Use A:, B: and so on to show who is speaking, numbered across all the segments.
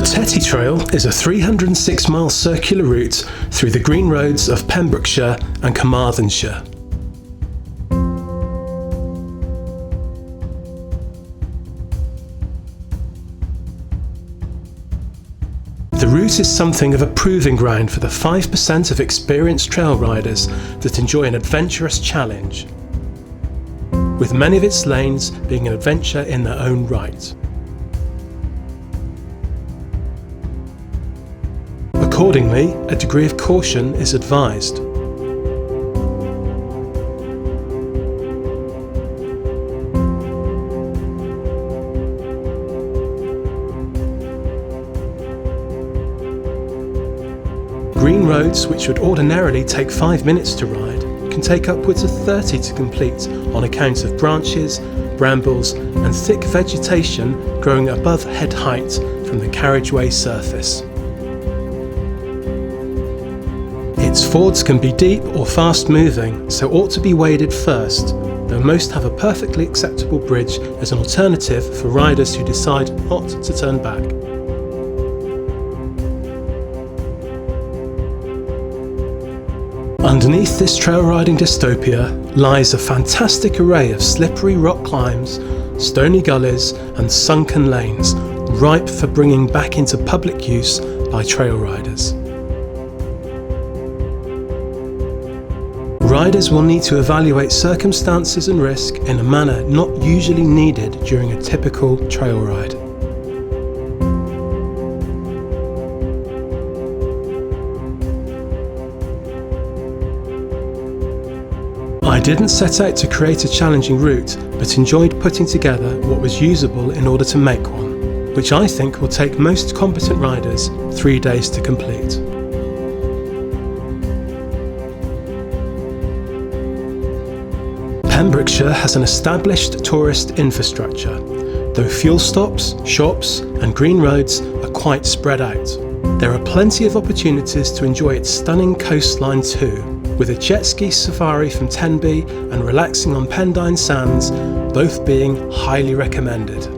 A: The Tetty Trail is a 306-mile circular route through the green roads of Pembrokeshire and Carmarthenshire. The route is something of a proving ground for the 5% of experienced trail riders that enjoy an adventurous challenge, with many of its lanes being an adventure in their own right. Accordingly, a degree of caution is advised. Green roads, which would ordinarily take 5 minutes to ride, can take upwards of 30 to complete on account of branches, brambles and thick vegetation growing above head height from the carriageway surface. Its fords can be deep or fast moving, so ought to be waded first, though most have a perfectly acceptable bridge as an alternative for riders who decide not to turn back. Underneath this trail riding dystopia lies a fantastic array of slippery rock climbs, stony gullies and sunken lanes, ripe for bringing back into public use by trail riders. Riders will need to evaluate circumstances and risk in a manner not usually needed during a typical trail ride. I didn't set out to create a challenging route, but enjoyed putting together what was usable in order to make one, which I think will take most competent riders 3 days to complete. Pembrokeshire has an established tourist infrastructure, though fuel stops, shops and green roads are quite spread out. There are plenty of opportunities to enjoy its stunning coastline too, with a jet ski safari from Tenby and relaxing on Pendine Sands, both being highly recommended.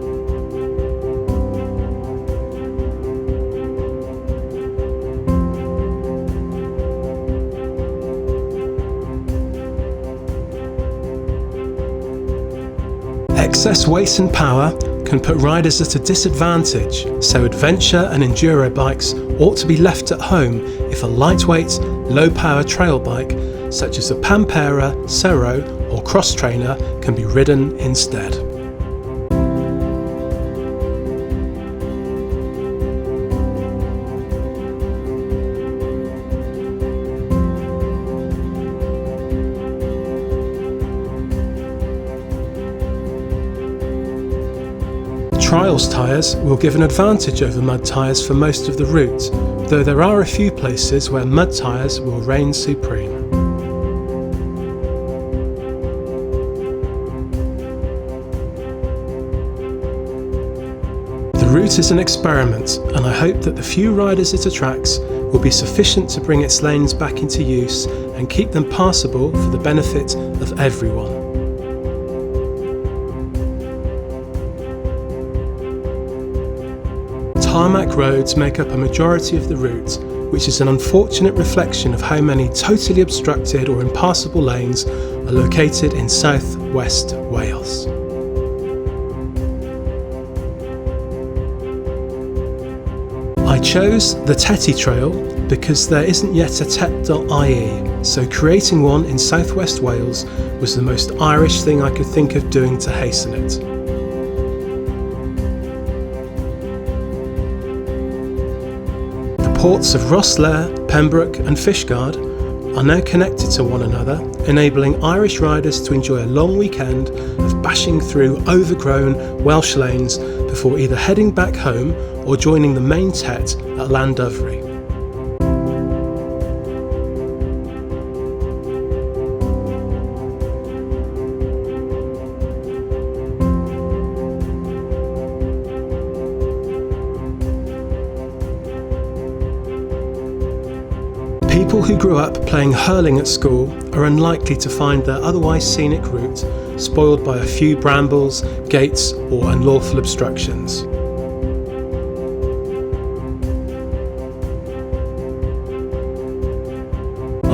A: Excess weight and power can put riders at a disadvantage, so adventure and enduro bikes ought to be left at home if a lightweight, low-power trail bike such as a Pampera, Cero or Cross Trainer can be ridden instead. Trials tyres will give an advantage over mud tyres for most of the route, though there are a few places where mud tyres will reign supreme. The route is an experiment, and I hope that the few riders it attracts will be sufficient to bring its lanes back into use and keep them passable for the benefit of everyone. Tarmac roads make up a majority of the route, which is an unfortunate reflection of how many totally obstructed or impassable lanes are located in south-west Wales. I chose the Tetty Trail because there isn't yet a TET.ie, so creating one in southwest Wales was the most Irish thing I could think of doing to hasten it. The ports of Rosslare, Pembroke and Fishguard are now connected to one another, enabling Irish riders to enjoy a long weekend of bashing through overgrown Welsh lanes before either heading back home or joining the main TET at Llandovery. People who grew up playing hurling at school are unlikely to find their otherwise scenic route spoiled by a few brambles, gates or unlawful obstructions.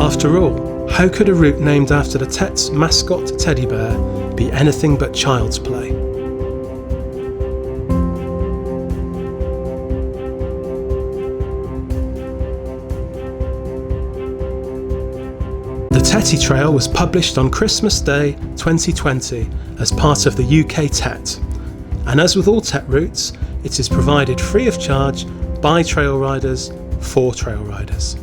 A: After all, how could a route named after the TET's mascot teddy bear be anything but child's play? The Tetty Trail was published on Christmas Day 2020 as part of the UK TET, and as with all TET routes, it is provided free of charge by trail riders for trail riders.